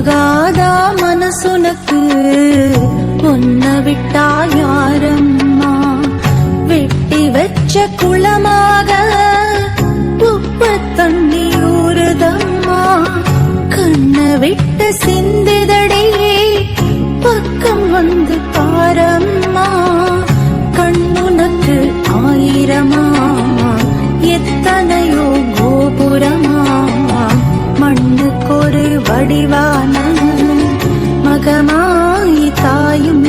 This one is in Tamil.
உருகாதா மனசுனக்கு உன்னை விட்டா யாரம்மா? வெட்டி வச்ச குளமாக உப்பு தண்ணி ஊறுதம்மா. கண்ணை விட்டு சிந்திதடியே பக்கம் வந்து பாரம்மா. கண்ணுனக்கு ஆயிரமா எத்தனையோ கோபுரமா. மண்ணுக்கொரு வடிவான மகமாய் தாயும்